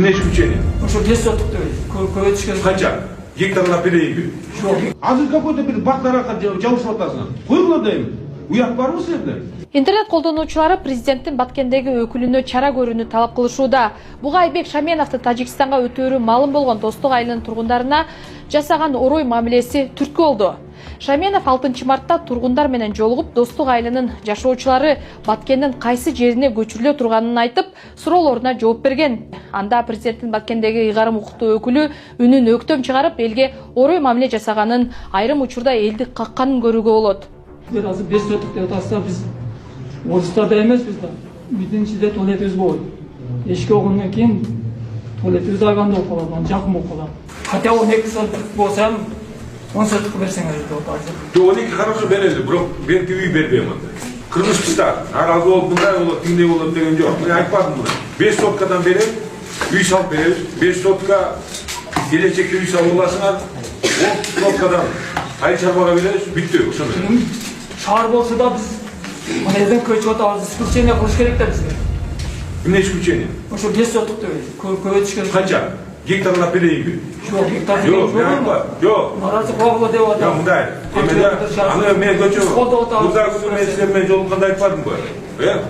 Emne исключение? Ошо 5 сотук көбөйтүшкөн. Канча? Гектарлап берейинби? Жок. Азыр какой-то бир бактаракка жабышып атасың. Койгула дейм. Уят барбы силерде? Интернет колдонуучулары президенттин Баткендеги өкүлүнө чара көрүүнү талап кылышууда. Буга Айбек Шаменовду Тажикстанга өтөөрү маалым болгон Достук айылынын тургундарына жасаган орой мамилеси түрткү болду. Шаменов 6 мартта тургундар менен жолугуп, Достук айылынын жашоочулары Баткендин кайсы жерине көчүрүлө турганын айтып, суроолоруна жооп берген. Анда президенттин Баткендеги ыйгарым укуктуу өкүлү үнүн өктөм чыгарып, элге орой мамиле жасаганын, айрым учурда элди какканын көрүүгө болот. Силер азыр 5 сотук деп атасыздар, биз орустарда эмеспиз да. Биринчиде туалетибиз болот. Эшикке болгондон кийин туалетибиз айванда болуп калат, жакын болуп калат. Хотя 12 сотук болсо 10 сотук берсеңер деп атасыздар. 12 хорошо берели, бирок мен үй бербейм анда. Кыргызстан наразы болуп мындай болот, тиңдей болот деген жок. Мен айтпадым муну. 5 соткадан берем, үй салып беребиз. 5 сотка келечекте үй салып аласыңар. 10 соткадан айыл чарбага беребиз, бүттү, ошо менен. Шаар болсо да биз мына жерден көчүп атабыз, исключение кылыш керек да бизге. Эмне исключение? Ошо 5 сотук деп көбөйтүшкөн. Канча? Гектарлап берейинби? Жок, гектар. Жок, мен айтпа. Жок. Наразы болгон деп атам. Жок, мындай. Аны мен көчө мен силермен жолукканда айтпадымбы?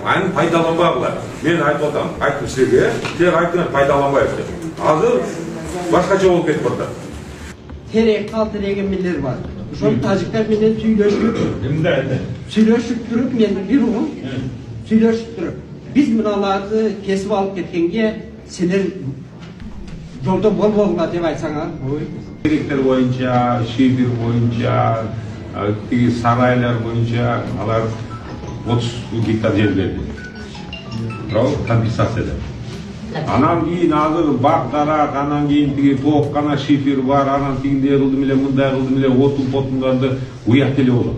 Аны пайдаланбагыла. Мен айтып атам, айттым силерге, силер айттыңар пайдаланбайбыз деп. Азыр башкача болуп кетип атат. Терек калты деген миллер бар. Ошол тажиктар менен сүйлөшүп туруп, мен бир угум сүйлөшүп туруп, биз мыналарды кесип алып кеткенге силер жолдо болбогула деп айтсаңар. Теректер боюнча, шифер боюнча, тиги сарайлар боюнча алар 30 гектар жер берди. Бирок компенсация. Анан кийин азыр бак дарак, анан кийин тиги тоок гана шифер бар, анан тигиндей кылдым эле, мындай кылдым эле, отун потундарды уят эле болот.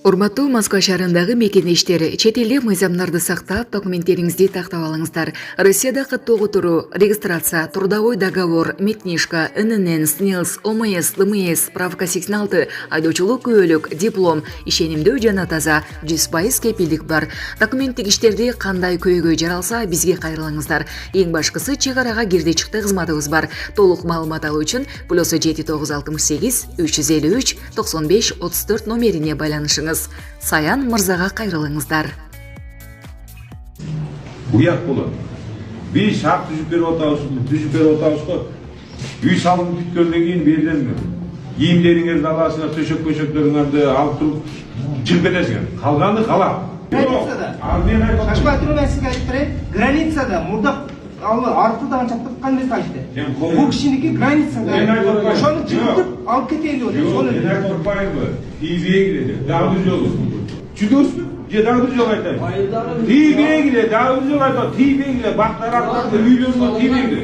Урматтуу Москва шаарындагы мекенештер, чет элдик мыйзамдарды сактап, документтериңизди тактап алыңыздар. Россияда каттоого туруу, регистрация, трудовой договор, метнишка, ННН, СНИЛС, ОМС, ЛМС, справка 86, айдоочулук күбөлүк, диплом, ишенимдүү жана таза, 100% кепилдик бар. Документтик иштерди кандай көйгөй жаралса, бизге кайрылыңыздар. Эң башкысы чек арага кирди чыкты кызматыбыз бар. Толук маалымат алуу үчүн +7968 353 95 34 номерине байланышыңыз. Саян мырзага кайрылыңыздар. Уят болот. Биз шарт түзүп берип атабыз го. Үй салынып бүткөндөн кийин берден кийимдериңерди аласыңар, төшөк-пөшөктөрүңөрдү алып туруп чыгып кетесиңер. Калганы кала. Границада. Мен айтып Кашпатыруу мен сизге айтып берейин. Границада мурда артылдан чаптырып кандай ташты. Бул кишиники границада. Ошону чыгып алып кетейин деп атат. Сону мен айтып атпайбы? Тийбей киреди. Дагы бир жолу. Чүгөсүн? Же дагы бир жол айтайын. Тийбей кире, дагы бир жол айтам. Тийбей кире, бактарактарды үйлөрүнө тийбей кире.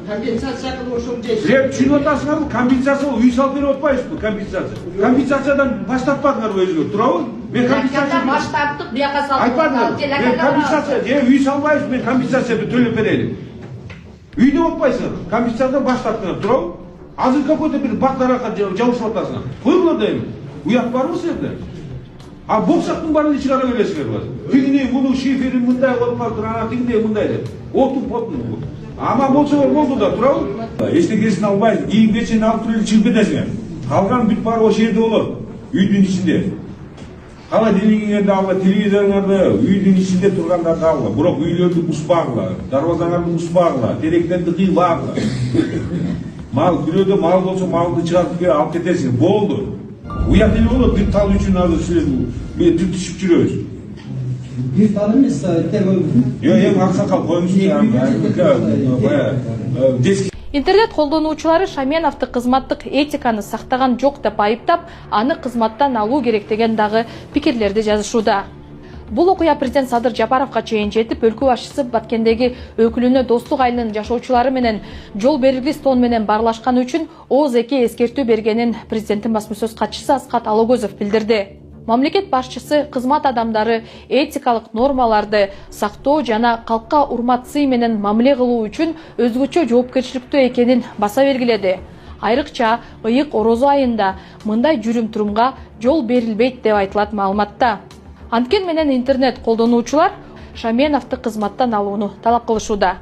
компенсация кылып ошол же. Силер түшүнүп атасыңарбы? Компенсация үй салып берип атпайсызбы? Компенсация. Компенсациядан баштатпадыңарбы өзүңөр? Туурабы? Мен компенсация баштаптык, бияка салып. айтпадым. Мен компенсация, же үй салбайбыз, мен компенсацияны төлөп берели. Үйдө отпайсыңар, компенсациядан баштаттыңар, туурабы? Азыр какой-то бир бактаракка жабышып атасыңар. Койгула дейм. Уят барбы силерде? А боксактын баарын чыгара бересиңер базыр. Тигине муну шиферин мындай кылып калдыр, ана тигине мындай деп. Отун потун. Ама болсо болду да, туурабы? Эчтекесин албайсың, кийим-кечени алып туруп чыгып кетесиңер. Калган бүт баары ошол жерде болот. Үйдүн ичинде. Холодильниктериңерди алгыла, телевизоруңарды үйдүн ичинде тургандарды алгыла. Бирок үйлөрдү бузбагыла, дарбазаңарды бузбагыла, теректерди кыйбагыла. Мал бирөөдө мал болсо малды чыгарып алып кетесиң. Болду. Уят эле болот, бир тал үчүн азыр силер түтүшүп жүрөбүз. Бир тал эмес, Эң аксакал коюңуздар. Интернет колдонуучулары Шаменовду кызматтык этиканы сактаган жок деп айыптап, аны кызматтан алуу керек деген дагы пикирлерди жазышууда. Бул окуя президент Садыр Жапаровго чейин жетип, өлкө башчысы Баткендеги өкүлүнө Достук айылынын жашоочулары менен жол белгилис тон менен барлашканы үчүн ООЗ-ге эскертүү бергенин президенттин басма сөз катчысы Аскат Алагөзов билдирди. Мамлекет башчысы кызмат адамдары этикалык нормаларды сактоо жана калкка урмат сый менен мамиле кылуу үчүн өзгөчө жоопкерчиликтүү экенин баса белгиледи. Айрыкча ыйык орозо айында мындай жүрүм-турумга жол берилбейт деп айтылат маалыматта. Анткен менен интернет колдонуучулар Шаменовду кызматтан алууну талап кылышууда.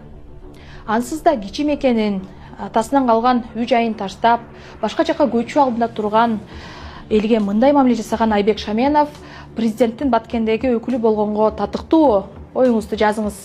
ансыз да кичим экенин, атасынан калган үй жайын таштап, башка жака көчүү алдында турган элге мындай мамиле жасаган Айбек Шаменов президенттин Баткендеги өкүлү болгонго татыктуу? Оюңузду жазыңыз.